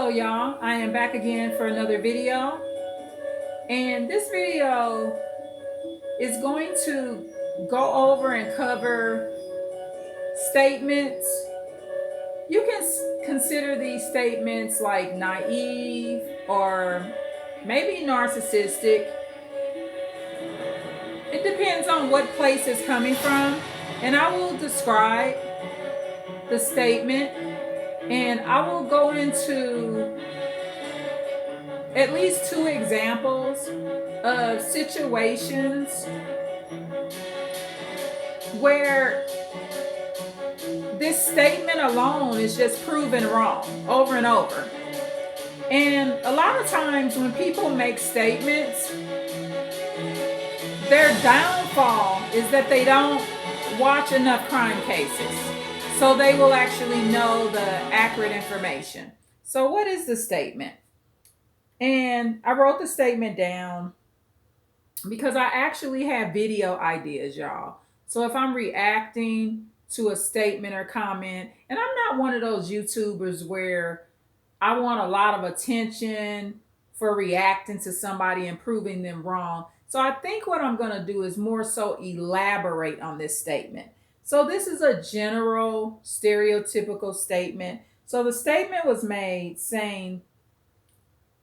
Hello y'all, I am back again for another video, and this video is going to go over and cover statements. You can consider these statements like naive or maybe narcissistic. It depends on what place it's coming from, and I will describe the statement and I will go into at least two examples of situations where this statement alone is just proven wrong over and over. And a lot of times when people make statements, their downfall is that they don't watch enough crime cases. So they will actually know the accurate information. So what is the statement? And I wrote the statement down because I actually have video ideas, y'all. So if I'm reacting to a statement or comment, and I'm not one of those YouTubers where I want a lot of attention for reacting to somebody and proving them wrong. So I think what I'm going to do is more so elaborate on this statement. So this is a general stereotypical statement. So the statement was made saying,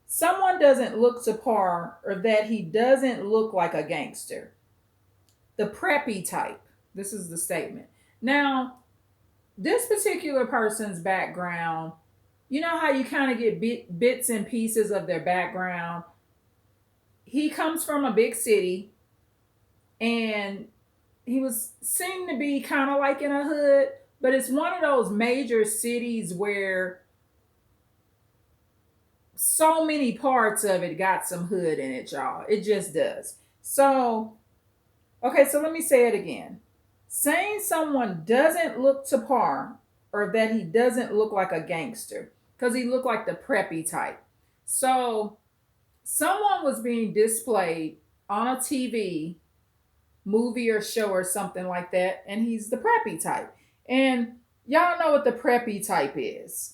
someone doesn't look to par, or that he doesn't look like a gangster. The preppy type. This is the statement. Now, this particular person's background, you know how you kind of get bits and pieces of their background. He comes from a big city, and he was seemed to be kind of like in a hood, but it's one of those major cities where so many parts of it got some hood in it, y'all. It just does. So, okay, so let me say it again. Saying someone doesn't look to par, or that he doesn't look like a gangster, because he looked like the preppy type. So, someone was being displayed on a TV, movie or show or something like that, and he's the preppy type. And y'all know what the preppy type is.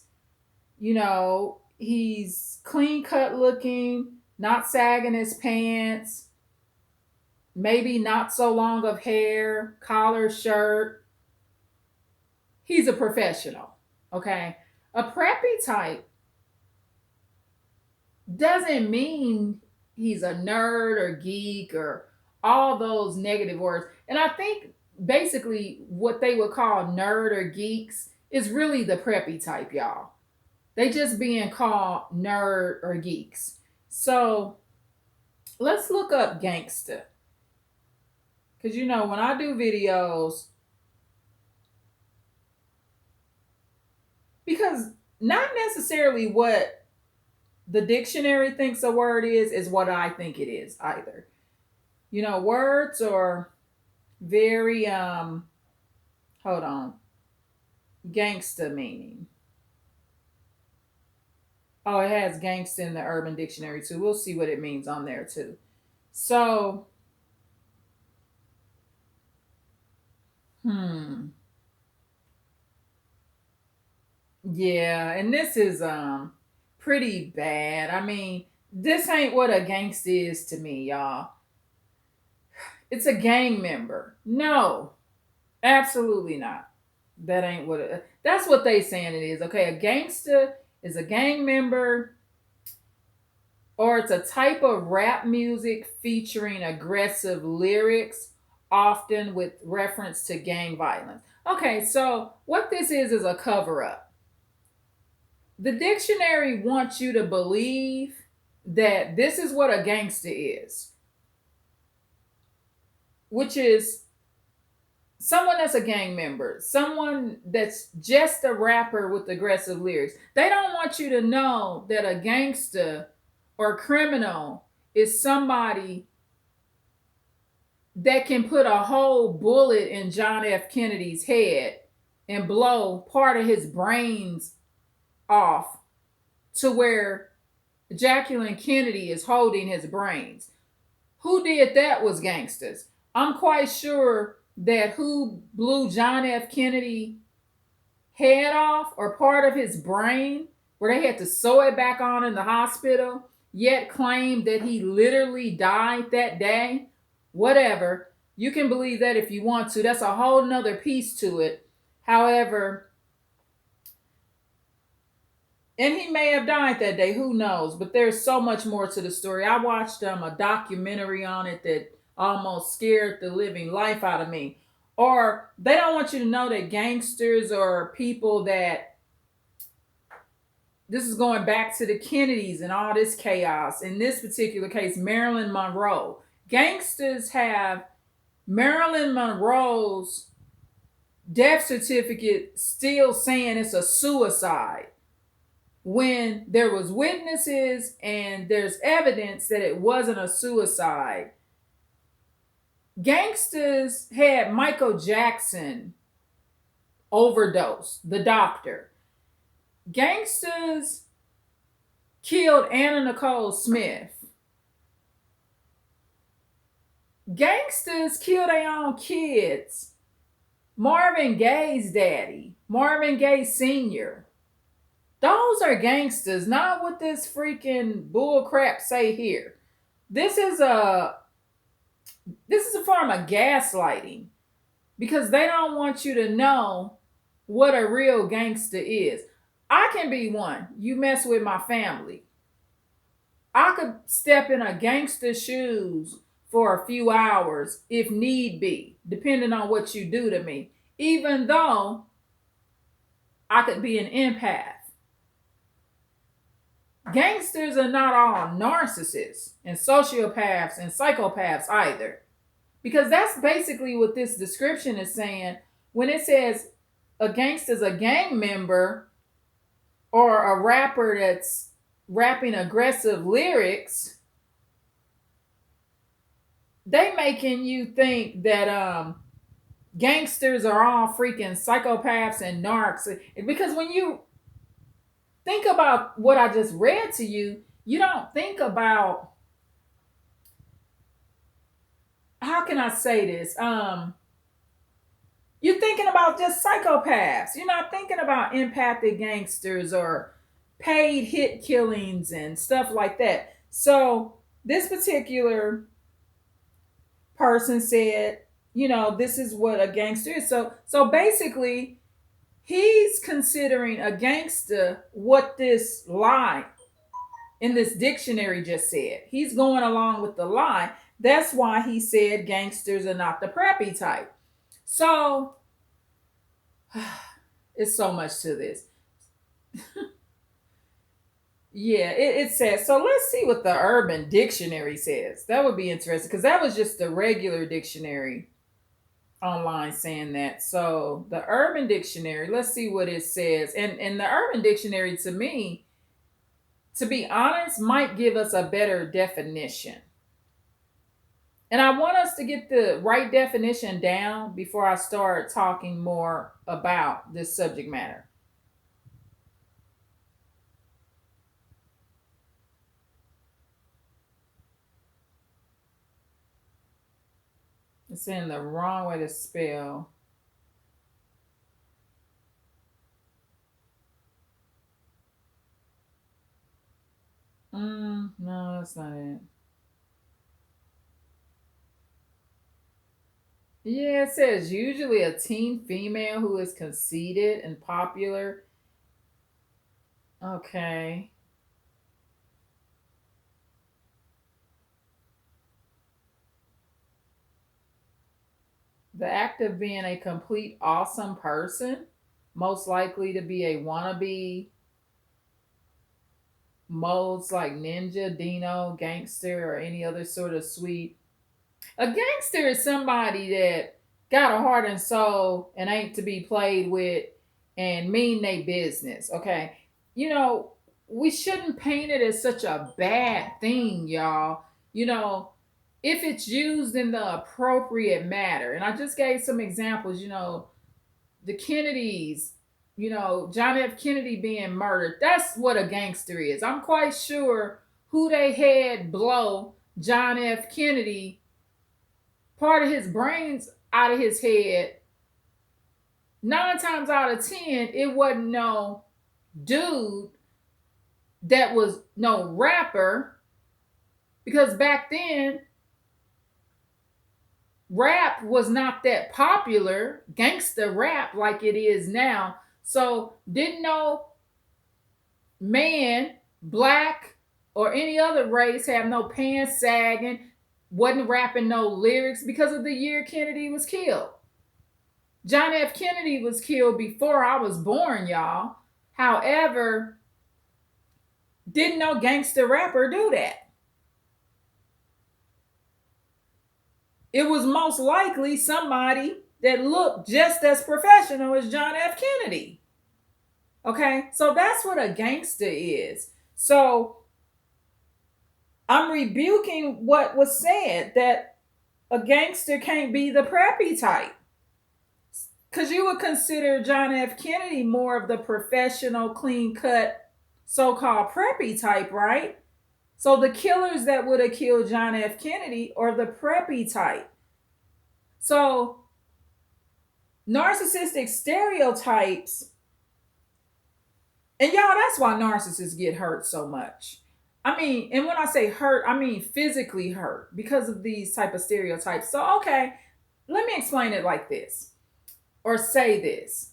You know, he's clean cut looking, not sagging his pants, maybe not so long of hair, collar shirt. He's a professional, okay? A preppy type doesn't mean he's a nerd or geek or all those negative words. And I think basically what they would call nerd or geeks is really the preppy type, y'all. They just being called nerd or geeks. So let's look up gangsta. Because you know, when I do videos, because not necessarily what the dictionary thinks a word is what I think it is either. You know, words are very hold on. Gangsta meaning. Oh, it has gangsta in the Urban Dictionary too. We'll see what it means on there too. So, yeah, and this is pretty bad. I mean, this ain't what a gangsta is to me, y'all. It's a gang member. No, absolutely not. That ain't what that's what they saying it is. Okay, a gangsta is a gang member, or it's a type of rap music featuring aggressive lyrics, often with reference to gang violence. Okay, so what this is a cover up. The dictionary wants you to believe that this is what a gangster is, which is someone that's a gang member, someone that's just a rapper with aggressive lyrics. They don't want you to know that a gangster or criminal is somebody that can put a whole bullet in John F. Kennedy's head and blow part of his brains off to where Jacqueline Kennedy is holding his brains. Who did that was gangsters. I'm quite sure that who blew John F. Kennedy head off or part of his brain where they had to sew it back on in the hospital, yet claimed that he literally died that day. Whatever. You can believe that if you want to. That's a whole nother piece to it. However, and he may have died that day, who knows? But there's so much more to the story. I watched a documentary on it that almost scared the living life out of me. Or they don't want you to know that gangsters or people that, this is going back to the Kennedys and all this chaos. In this particular case, Marilyn Monroe. Gangsters have Marilyn Monroe's death certificate still saying it's a suicide, when there was witnesses and there's evidence that it wasn't a suicide. Gangsters had Michael Jackson overdose, the doctor. Gangsters killed Anna Nicole Smith. Gangsters kill their own kids. Marvin Gaye's daddy, Marvin Gaye Sr. Those are gangsters, not what this freaking bull crap say here. This is a form of gaslighting, because they don't want you to know what a real gangster is. I can be one. You mess with my family, I could step in a gangster's shoes for a few hours if need be, depending on what you do to me, even though I could be an empath. Gangsters are not all narcissists and sociopaths and psychopaths either. Because that's basically what this description is saying. When it says a gangster's a gang member or a rapper that's rapping aggressive lyrics, they making you think that gangsters are all freaking psychopaths and narcs. Because when you think about what I just read to you, you don't think about, how can I say this? You're thinking about just psychopaths. You're not thinking about empathic gangsters or paid hit killings and stuff like that. So this particular person said, this is what a gangster is. So basically, he's considering a gangster what this lie in this dictionary just said. He's going along with the lie. That's why he said gangsters are not the preppy type. So it's so much to this. Yeah, it says. So let's see what the Urban Dictionary says. That would be interesting, because that was just the regular dictionary online saying that. So the Urban Dictionary, let's see what it says. And the Urban Dictionary, to me, to be honest, might give us a better definition. And I want us to get the right definition down before I start talking more about this subject matter. It's in the wrong way to spell. No, that's not it. Yeah, it says usually a teen female who is conceited and popular. Okay. The act of being a complete awesome person, most likely to be a wannabe modes like ninja, Dino, gangster, or any other sort of sweet. A gangster is somebody that got a heart and soul and ain't to be played with and mean they business. Okay. We shouldn't paint it as such a bad thing, y'all. You know, if it's used in the appropriate manner. And I just gave some examples, the Kennedys, John F. Kennedy being murdered. That's what a gangster is. I'm quite sure who they had blow John F. Kennedy part of his brains out of his head. 9 times out of 10, it wasn't no dude that was no rapper, because back then rap was not that popular, gangsta rap like it is now. So didn't no man, black or any other race, have no pants sagging, wasn't rapping no lyrics because of the year Kennedy was killed. John F. Kennedy was killed before I was born, y'all. However, didn't no gangster rapper do that. It was most likely somebody that looked just as professional as John F. Kennedy. Okay, so that's what a gangster is. So I'm rebuking what was said, that a gangster can't be the preppy type. Because you would consider John F. Kennedy more of the professional, clean cut, so called preppy type, right? So the killers that would have killed John F. Kennedy are the preppy type. So narcissistic stereotypes, and y'all, that's why narcissists get hurt so much. I mean, and when I say hurt, I mean physically hurt because of these type of stereotypes. So, okay, let me explain it like this, or say this.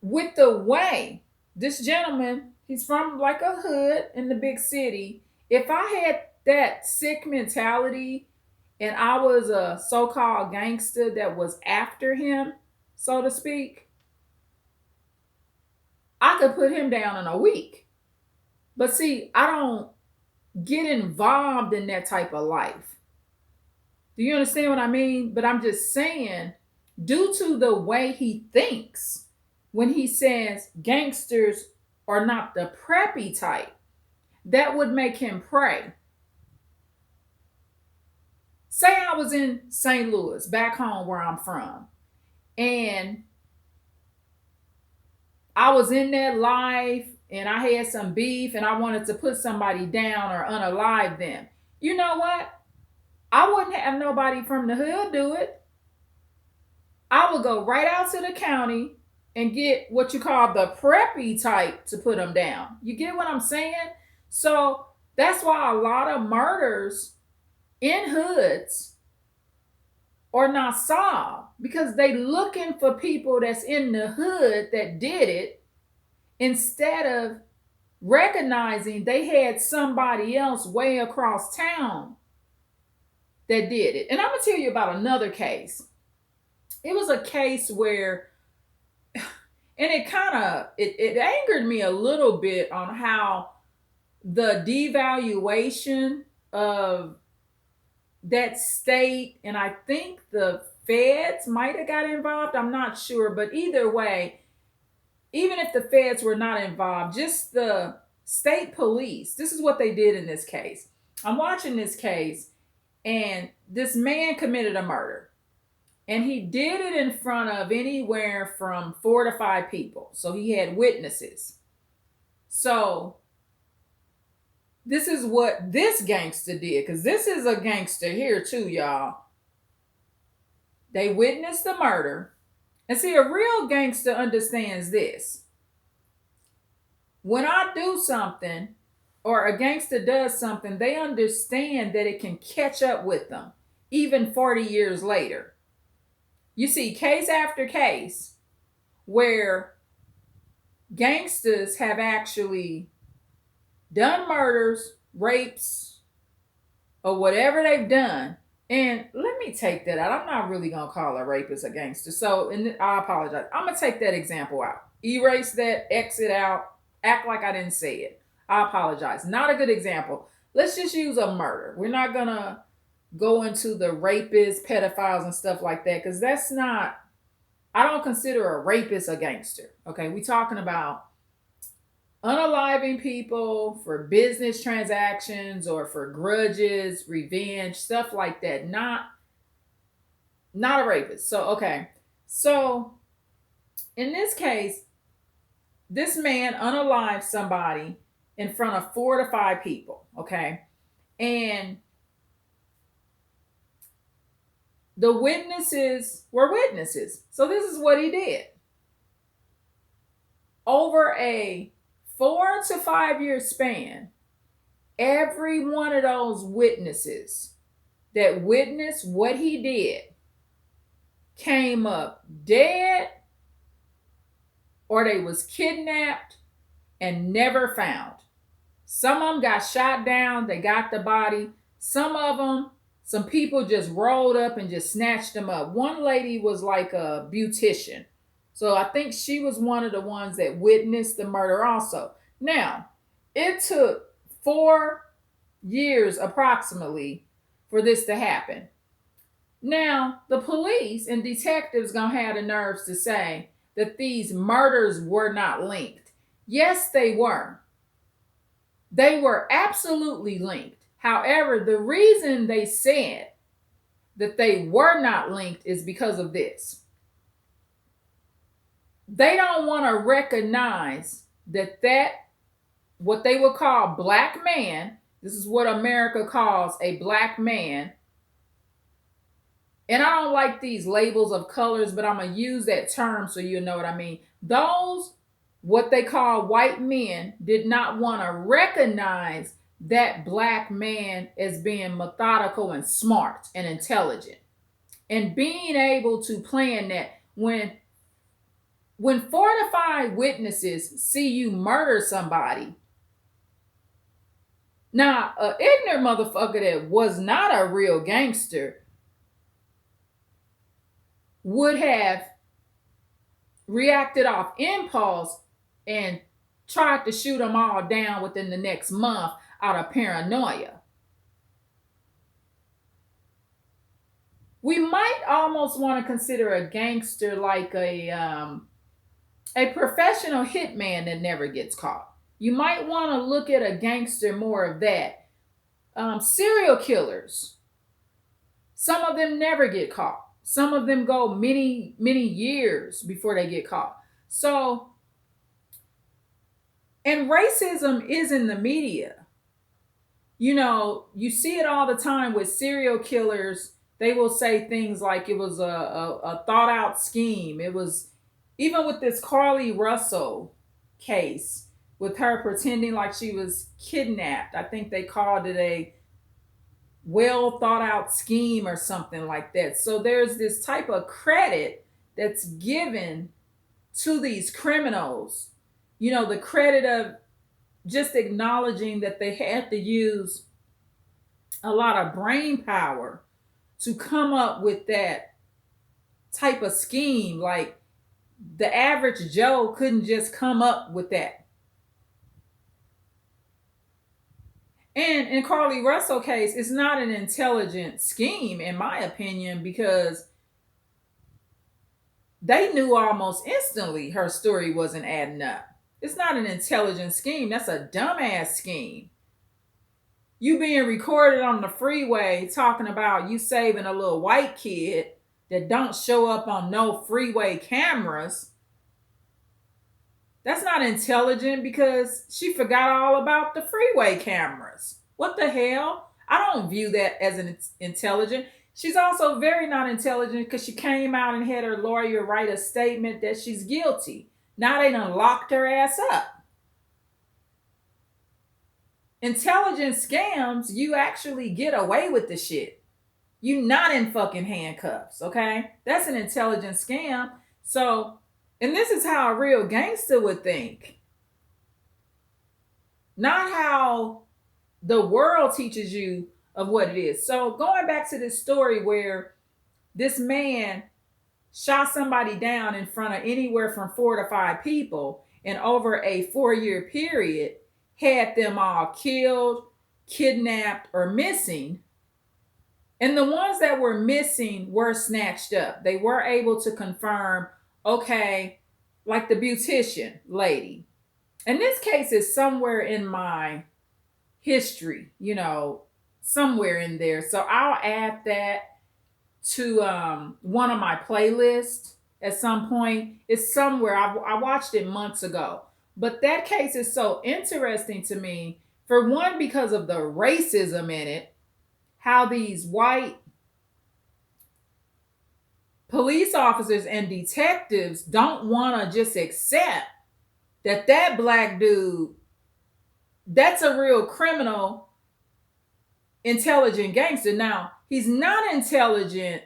With the way this gentleman, he's from like a hood in the big city. If I had that sick mentality and I was a so-called gangster that was after him, so to speak, I could put him down in a week. But see, I don't get involved in that type of life. Do you understand what I mean? But I'm just saying, due to the way he thinks, when he says gangsters are not the preppy type, that would make him pray. Say I was in St. Louis, back home where I'm from, and I was in that life and I had some beef and I wanted to put somebody down or unalive them. You know what? I wouldn't have nobody from the hood do it. I would go right out to the county and get what you call the preppy type to put them down. You get what I'm saying? So that's why a lot of murders in hoods are not solved, because they looking for people that's in the hood that did it, instead of recognizing they had somebody else way across town that did it. And I'm gonna tell you about another case. It was a case where, and it kind of it angered me a little bit on how the devaluation of that state, and I think the feds might have got involved, I'm not sure, but either way, even if the feds were not involved, just the state police, this is what they did in this case. I'm watching this case, and this man committed a murder, and he did it in front of anywhere from 4 to 5 people. So he had witnesses. So this is what this gangster did, because this is a gangster here too, y'all. They witnessed the murder. And see, a real gangster understands this. When I do something, or a gangster does something, they understand that it can catch up with them, even 40 years later. You see case after case where gangsters have actually done murders, rapes, or whatever they've done. And let me take that out. I'm not really going to call a rapist a gangster. So, and I apologize. I'm going to take that example out. Erase that, exit out, act like I didn't say it. I apologize. Not a good example. Let's just use a murder. We're not going to go into the rapists, pedophiles, and stuff like that, because that's not, I don't consider a rapist a gangster. Okay, we're talking about unaliving people for business transactions or for grudges, revenge, stuff like that. Not a rapist. So, okay. So, in this case, this man unalived somebody in front of 4 to 5 people, okay? And the witnesses were witnesses. So this is what he did. Over a 4 to 5 year span, every one of those witnesses that witnessed what he did came up dead, or they was kidnapped and never found. Some of them got shot down, they got the body. Some of them, some people just rolled up and just snatched them up. One lady was like a beautician. So I think she was one of the ones that witnessed the murder also. Now, it took 4 years approximately for this to happen. Now, the police and detectives gonna have the nerves to say that these murders were not linked. Yes, they were. They were absolutely linked. However, the reason they said that they were not linked is because of this. They don't want to recognize that what they would call black man, this is what America calls a black man. And I don't like these labels of colors, but I'm going to use that term so you know what I mean. Those, what they call white men, did not want to recognize that black man as being methodical and smart and intelligent. And being able to plan that when 4 to 5 witnesses see you murder somebody, now an ignorant motherfucker that was not a real gangster would have reacted off impulse and tried to shoot them all down within the next month out of paranoia. We might almost want to consider a gangster like a professional hitman that never gets caught. You might want to look at a gangster more of that. Serial killers, some of them never get caught. Some of them go many, many years before they get caught. So, and racism is in the media. You know, you see it all the time with serial killers. They will say things like it was a thought out scheme. It was, even with this Carly Russell case, with her pretending like she was kidnapped. I think they called it a well thought out scheme or something like that. So there's this type of credit that's given to these criminals. You know, the credit of just acknowledging that they had to use a lot of brain power to come up with that type of scheme. Like the average Joe couldn't just come up with that. And in Carly Russell case, it's not an intelligent scheme, in my opinion, because they knew almost instantly her story wasn't adding up. It's not an intelligent scheme. That's a dumbass scheme. You being recorded on the freeway talking about you saving a little white kid that don't show up on no freeway cameras. That's not intelligent because she forgot all about the freeway cameras. What the hell? I don't view that as an intelligent. She's also very not intelligent because she came out and had her lawyer write a statement that she's guilty. Now they done locked her ass up. Intelligent scams, you actually get away with the shit. You not in fucking handcuffs, okay? That's an intelligent scam. So, and this is how a real gangster would think. Not how the world teaches you of what it is. So going back to this story where this man shot somebody down in front of anywhere from 4 to 5 people and over a 4-year period had them all killed, kidnapped, or missing. And the ones that were missing were snatched up. They were able to confirm, okay, like the beautician lady. And this case is somewhere in my history, you know, somewhere in there. So I'll add that to one of my playlists at some point. It's somewhere. I watched it months ago. But that case is so interesting to me, for one, because of the racism in it, how these white police officers and detectives don't want to just accept that black dude, that's a real criminal, intelligent gangster. Now, he's not intelligent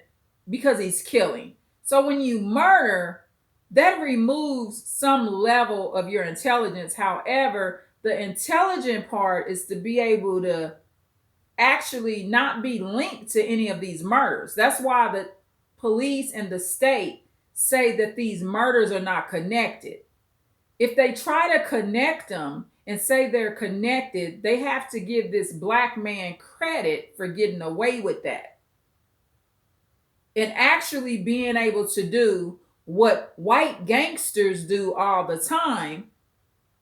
because he's killing. So when you murder, that removes some level of your intelligence. However, the intelligent part is to be able to actually not be linked to any of these murders. That's why the police and the state say that these murders are not connected. If they try to connect them and say they're connected, they have to give this black man credit for getting away with that and actually being able to do what white gangsters do all the time,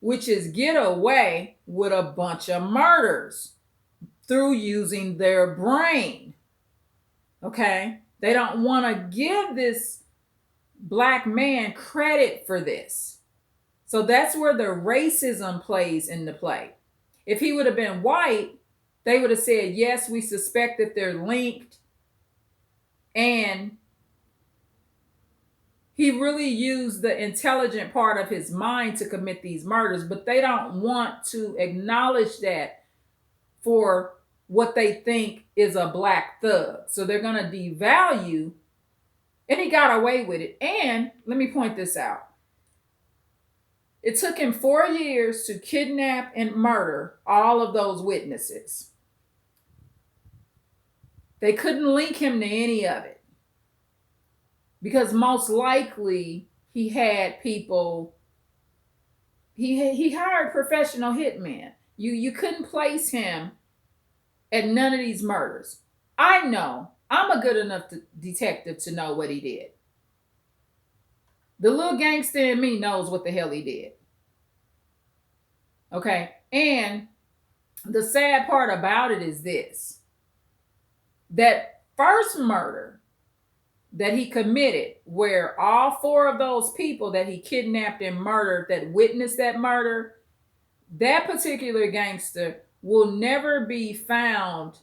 which is get away with a bunch of murders through using their brain. Okay? They don't want to give this black man credit for this. So that's where the racism plays into play. If he would have been white, they would have said, yes, we suspect that they're linked. And he really used the intelligent part of his mind to commit these murders, but they don't want to acknowledge that for what they think is a black thug. So they're going to devalue, and he got away with it. And let me point this out. It took him 4 years to kidnap and murder all of those witnesses. They couldn't link him to any of it because most likely he had people, he hired professional hitmen. You couldn't place him at none of these murders. I know. I'm a good enough detective to know what he did. The little gangster in me knows what the hell he did. Okay? And the sad part about it is this. That first murder that he committed, where all 4 of those people that he kidnapped and murdered that witnessed that murder, that particular gangster will never be found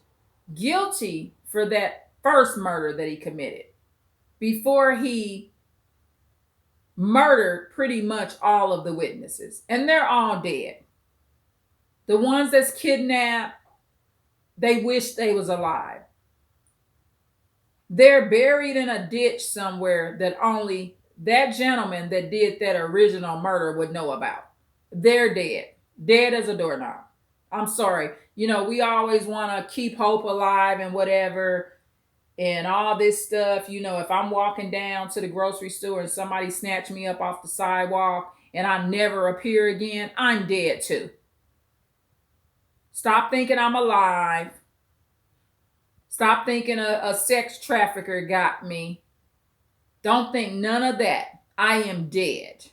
guilty for that first murder that he committed before he murdered pretty much all of the witnesses. And they're all dead. The ones that's kidnapped, they wish they was alive. They're buried in a ditch somewhere that only that gentleman that did that original murder would know about. They're dead. Dead as a doorknob. I'm sorry. You know, we always want to keep hope alive and whatever and all this stuff. You know, if I'm walking down to the grocery store and somebody snatched me up off the sidewalk and I never appear again, I'm dead too. Stop thinking I'm alive. Stop thinking a sex trafficker got me. Don't think none of that. I am dead.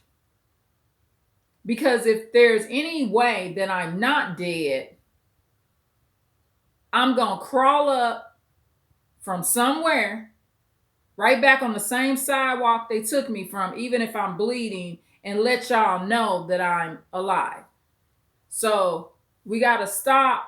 Because if there's any way that I'm not dead, I'm going to crawl up from somewhere, right back on the same sidewalk they took me from, even if I'm bleeding, and let y'all know that I'm alive. So we got to stop,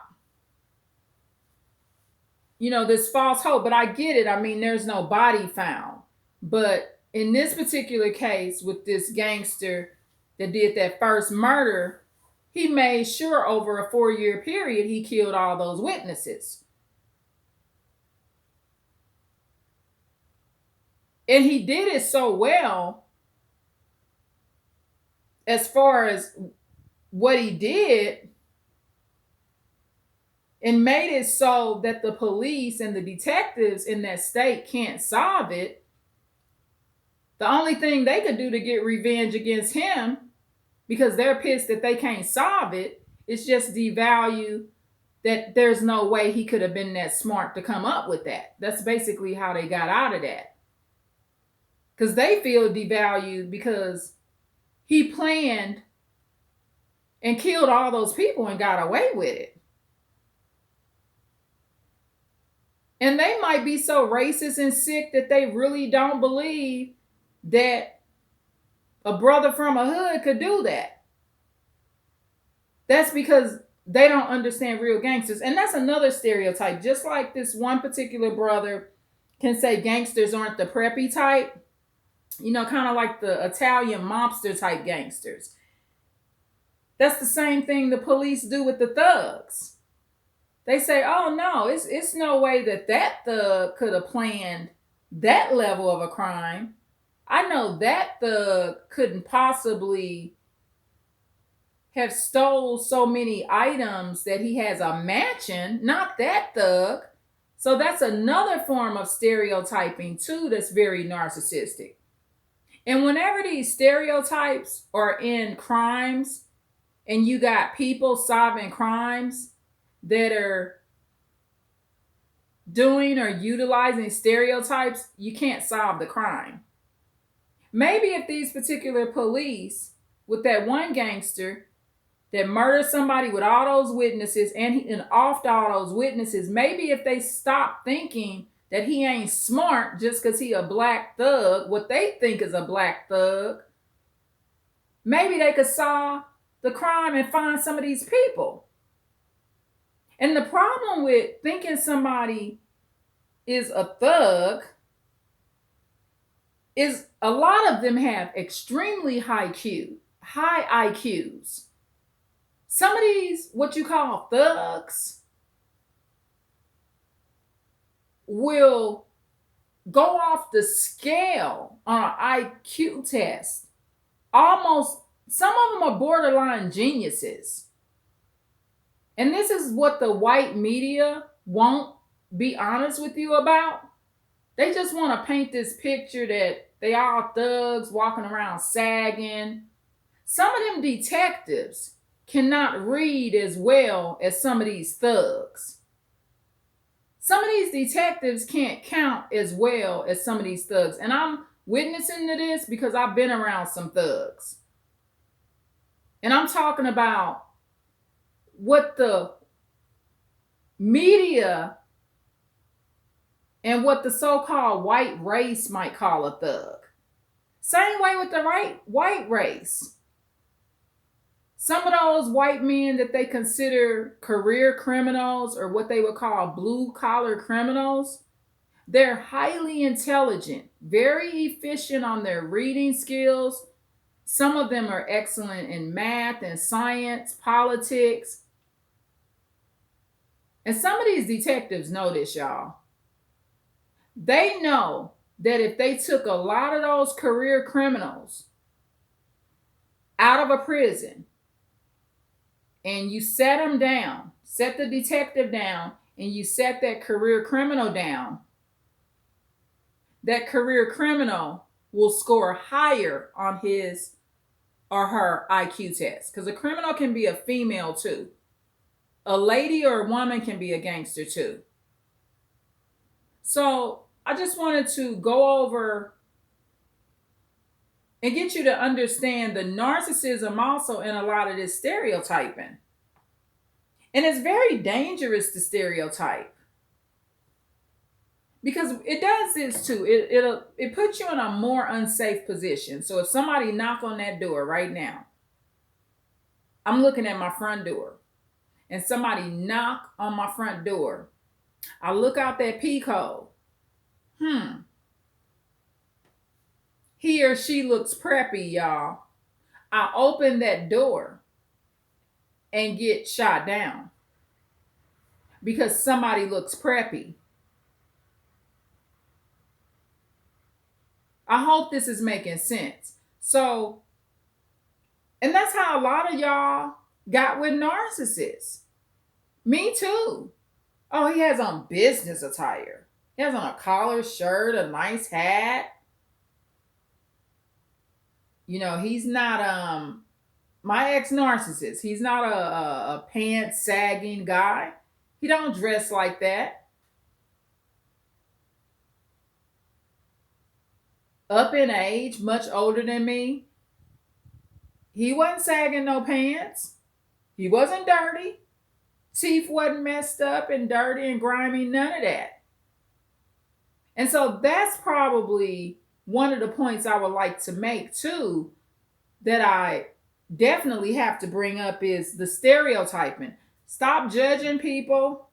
you know, this false hope. But I get it. I mean, there's no body found. But in this particular case with this gangster that did that first murder, he made sure over a 4-year period he killed all those witnesses. And he did it so well as far as what he did, and made it so that the police and the detectives in that state can't solve it. The only thing they could do to get revenge against him, because they're pissed that they can't solve it, is just devalue that there's no way he could have been that smart to come up with that. That's basically how they got out of that. Because they feel devalued because he planned and killed all those people and got away with it. And they might be so racist and sick that they really don't believe that a brother from a hood could do that. That's because they don't understand real gangsters. And that's another stereotype. Just like this one particular brother can say gangsters aren't the preppy type, you know, kind of like the Italian mobster type gangsters. That's the same thing the police do with the thugs. They say, "Oh no, it's no way that that thug could have planned that level of a crime. I know that thug couldn't possibly have stole so many items that he has a mansion, not that thug." So that's another form of stereotyping too that's very narcissistic. And whenever these stereotypes are in crimes and you got people solving crimes that are doing or utilizing stereotypes, you can't solve the crime. Maybe if these particular police, with that one gangster that murdered somebody with all those witnesses and offed all those witnesses, maybe if they stop thinking that he ain't smart just because he a black thug, what they think is a black thug, maybe they could solve the crime and find some of these people. And the problem with thinking somebody is a thug is a lot of them have extremely high IQs. Some of these, what you call thugs, will go off the scale on an IQ test. Almost, some of them are borderline geniuses. And this is what the white media won't be honest with you about. They just want to paint this picture that they all thugs walking around sagging. Some of them detectives cannot read as well as some of these thugs. Some of these detectives can't count as well as some of these thugs. And I'm witnessing to this because I've been around some thugs. And I'm talking about what the media and what the so-called white race might call a thug. Same way with the white race. Some of those white men that they consider career criminals or what they would call blue-collar criminals, they're highly intelligent, very efficient on their reading skills. Some of them are excellent in math and science, politics. And some of these detectives know this, y'all. They know that if they took a lot of those career criminals out of a prison and you set them down, set the detective down, and you set that career criminal down, that career criminal will score higher on his or her IQ test. Because a criminal can be a female too. A lady or a woman can be a gangster too. So I just wanted to go over and get you to understand the narcissism also in a lot of this stereotyping. And it's very dangerous to stereotype because it does this too. It puts you in a more unsafe position. So if somebody knock on that door right now, I'm looking at my front door and somebody knock on my front door, I look out that peephole. He or she looks preppy, y'all. I open that door and get shot down because somebody looks preppy. I hope this is making sense. So, and that's how a lot of y'all got with narcissists. Me too. Oh, he has on business attire. He has on a collared shirt, a nice hat. You know, he's not my ex-narcissist. He's not a pants sagging guy. He don't dress like that. Up in age, much older than me. He wasn't sagging no pants. He wasn't dirty. Teeth wasn't messed up and dirty and grimy, none of that. And so that's probably one of the points I would like to make too, that I definitely have to bring up is the stereotyping. Stop judging people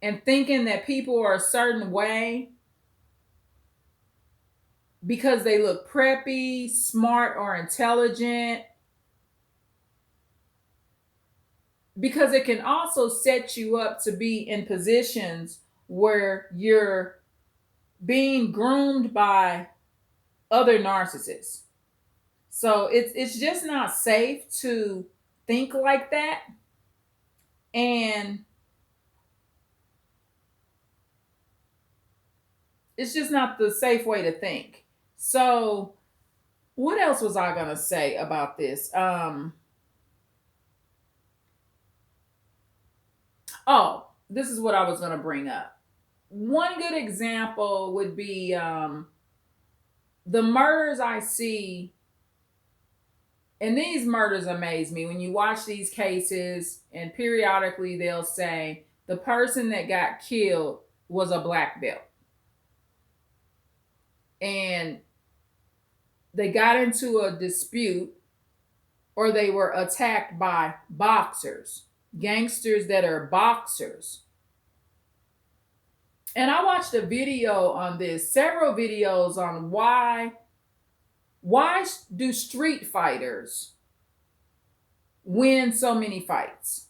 and thinking that people are a certain way because they look preppy, smart, or intelligent. because it can also set you up to be in positions where you're being groomed by other narcissists. So it's just not safe to think like that. And it's just not the safe way to think. So what else was I gonna say about this? Oh, this is what I was gonna bring up. One good example would be the murders I see, and these murders amaze me. When you watch these cases, and periodically they'll say the person that got killed was a black belt. And they got into a dispute or they were attacked by boxers, gangsters that are boxers. And I watched a video on this, several videos on why do street fighters win so many fights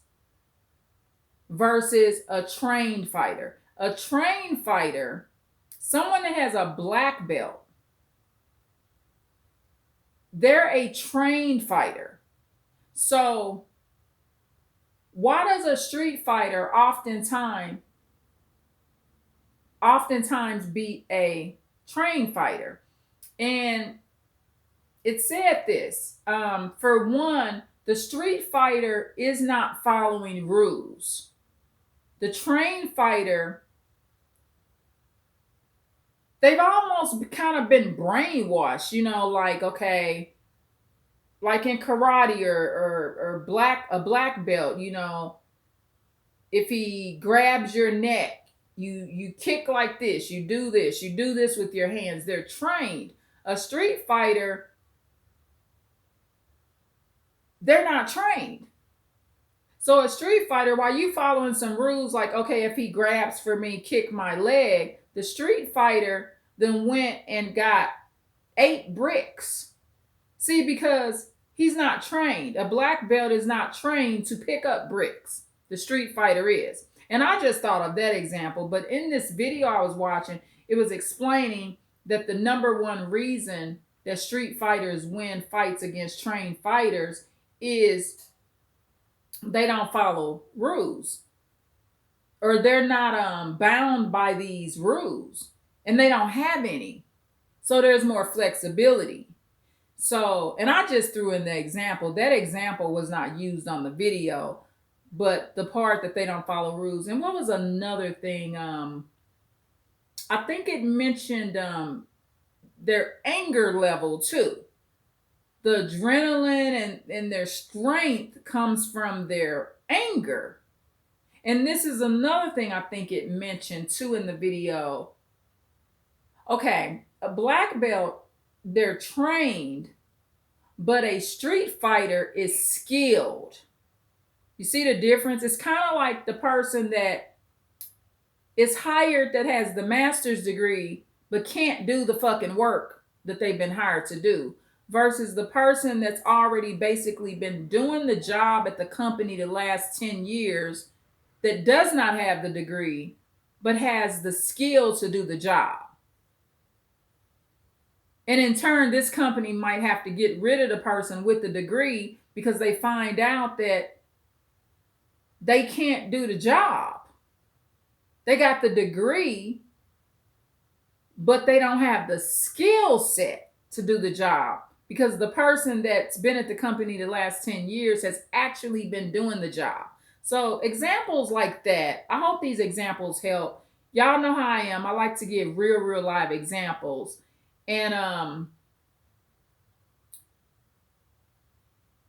versus a trained fighter. A trained fighter, someone that has a black belt, they're a trained fighter. So why does a street fighter oftentimes beat a trained fighter? And it said this, for one, the street fighter is not following rules. The trained fighter, they've almost kind of been brainwashed, like, okay, like in karate or a black belt, if he grabs your neck, you kick like this, you do this with your hands. They're trained. A street fighter, they're not trained. So a street fighter, while you following some rules like, okay, if he grabs for me, kick my leg, the street fighter then went and got 8 bricks. See, because he's not trained. A black belt is not trained to pick up bricks. The street fighter is. And I just thought of that example. But in this video I was watching, it was explaining that the number one reason that street fighters win fights against trained fighters is they don't follow rules, or they're not bound by these rules, and they don't have any. So there's more flexibility. So, and I just threw in the example. That example was not used on the video, but the part that they don't follow rules. And what was another thing? I think it mentioned their anger level too. The adrenaline and their strength comes from their anger. And this is another thing I think it mentioned too in the video. Okay, a black belt, they're trained, but a street fighter is skilled. You see the difference? It's kind of like the person that is hired that has the master's degree but can't do the fucking work that they've been hired to do, versus the person that's already basically been doing the job at the company the last 10 years that does not have the degree but has the skill to do the job. And in turn, this company might have to get rid of the person with the degree because they find out that they can't do the job. They got the degree, but they don't have the skill set to do the job because the person that's been at the company the last 10 years has actually been doing the job. So examples like that, I hope these examples help. Y'all know how I am. I like to give real live examples. And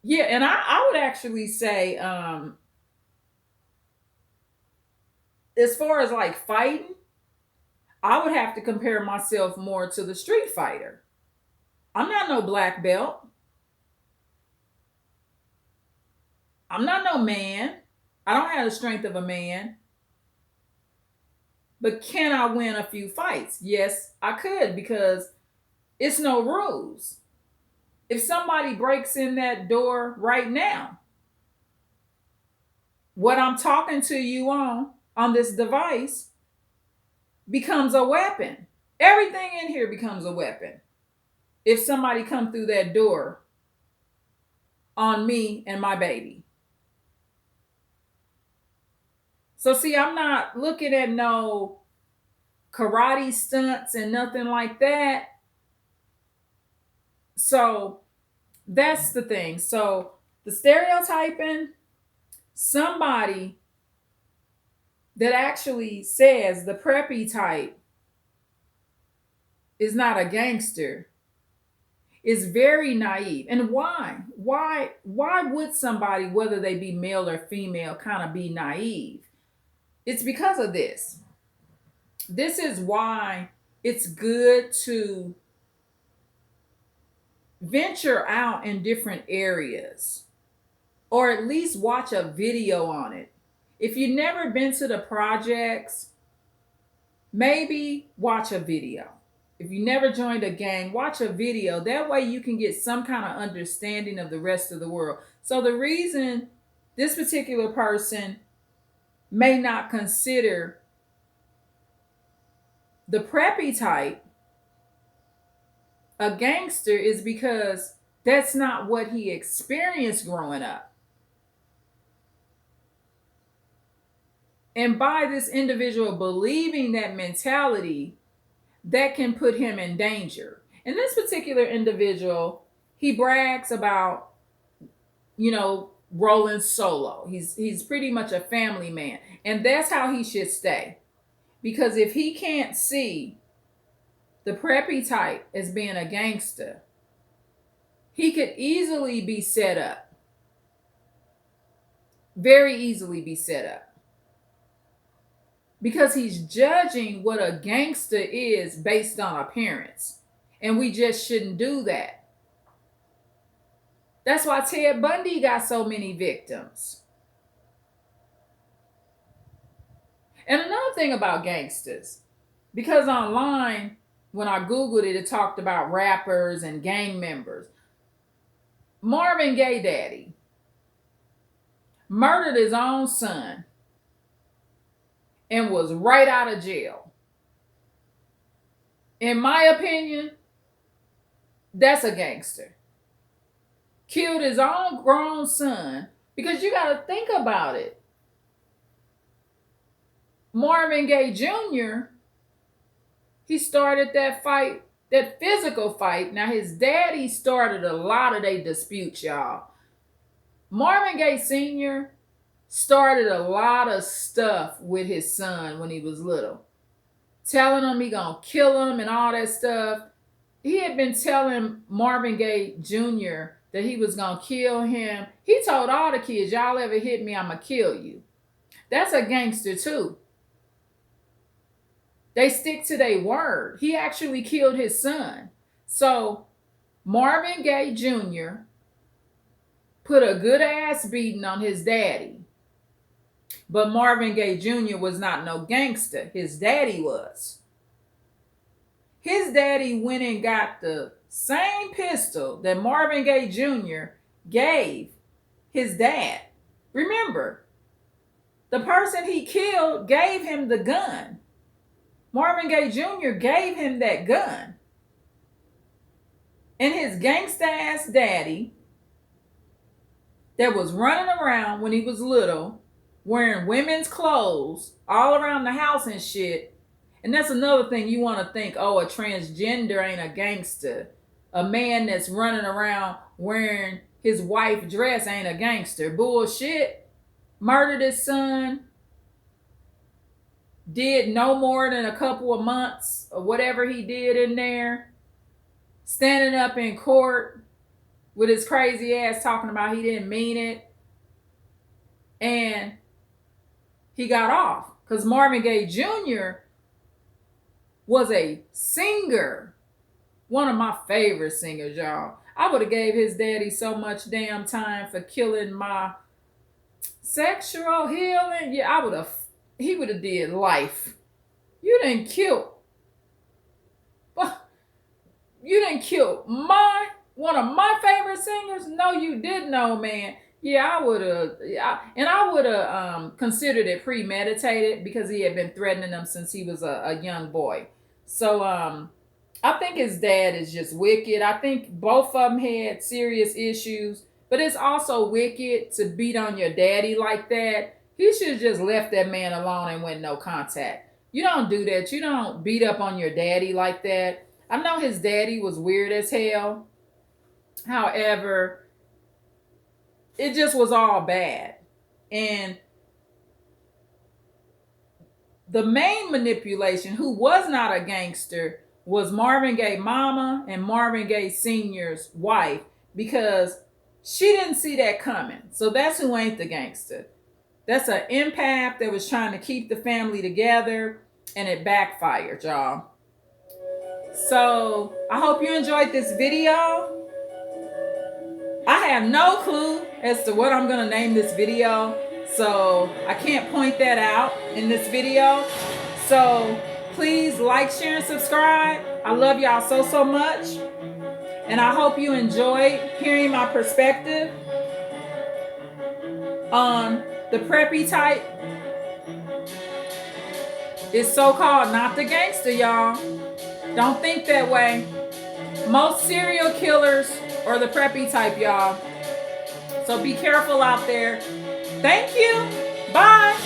yeah, and I would actually say as far as like fighting, I would have to compare myself more to the street fighter. I'm not no black belt. I'm not no man. I don't have the strength of a man. But can I win a few fights? Yes, I could, because it's no rules. If somebody breaks in that door right now, what I'm talking to you on this device becomes a weapon. Everything in here becomes a weapon. If somebody come through that door on me and my baby. So see, I'm not looking at no karate stunts and nothing like that. So that's the thing. So the stereotyping, somebody that actually says the preppy type is not a gangster is very naive. And why? Why would somebody, whether they be male or female, kind of be naive? It's because of this. This is why it's good to venture out in different areas, or at least watch a video on it. If you've never been to the projects, maybe watch a video. If you never joined a gang, watch a video. That way you can get some kind of understanding of the rest of the world. So the reason this particular person may not consider the preppy type a gangster is because that's not what he experienced growing up. And by this individual believing that mentality, that can put him in danger. And this particular individual, he brags about, rolling solo. He's pretty much a family man. And that's how he should stay. Because if he can't see the preppy type as being a gangster, he could easily be set up. Very easily be set up. Because he's judging what a gangster is based on appearance. And we just shouldn't do that. That's why Ted Bundy got so many victims. And another thing about gangsters, because online, when I Googled it, it talked about rappers and gang members. Marvin Gaye daddy murdered his own son and was right out of jail. In my opinion, that's a gangster. Killed his own grown son, because you got to think about it. Marvin Gaye Jr., he started that fight, that physical fight. Now, his daddy started a lot of their disputes, y'all. Marvin Gaye Sr. started a lot of stuff with his son when he was little. Telling him he gonna kill him and all that stuff. He had been telling Marvin Gaye Jr. that he was gonna kill him. He told all the kids, y'all ever hit me, I'ma kill you. That's a gangster too. They stick to their word. He actually killed his son. So Marvin Gaye Jr. put a good ass beating on his daddy. But Marvin Gaye Jr. was not no gangster. His daddy was. His daddy went and got the same pistol that Marvin Gaye Jr. gave his dad. Remember, the person he killed gave him the gun. Marvin Gaye Jr. gave him that gun. And his gangsta ass daddy that was running around when he was little, wearing women's clothes all around the house and shit. And that's another thing you want to think, oh, a transgender ain't a gangster. A man that's running around wearing his wife's dress ain't a gangster. Bullshit. Murdered his son. Did no more than a couple of months or whatever he did in there. Standing up in court with his crazy ass talking about he didn't mean it. And he got off. Because Marvin Gaye Jr. was a singer. One of my favorite singers, y'all. I would have gave his daddy so much damn time for killing my sexual healing. Yeah, he would have did life. You didn't kill one of my favorite singers? No, you didn't, old man. Yeah, I would have, yeah, and I would have considered it premeditated because he had been threatening them since he was a young boy. So I think his dad is just wicked. I think both of them had serious issues, but it's also wicked to beat on your daddy like that. He should have just left that man alone and went no contact. You don't do that. You don't beat up on your daddy like that. I know his daddy was weird as hell. However, it just was all bad. And the main manipulation, who was not a gangster, was Marvin Gaye mama and Marvin Gaye Sr.'s wife, because she didn't see that coming. So that's who ain't the gangster. That's an empath that was trying to keep the family together, and it backfired, y'all. So I hope you enjoyed this video. I have no clue as to what I'm going to name this video, so I can't point that out in this video. So please like, share, and subscribe. I love y'all so much, and I hope you enjoyed hearing my perspective on the preppy type. It's so-called not the gangster, y'all. Don't think that way. Most serial killers are the preppy type, y'all. So be careful out there. Thank you. Bye.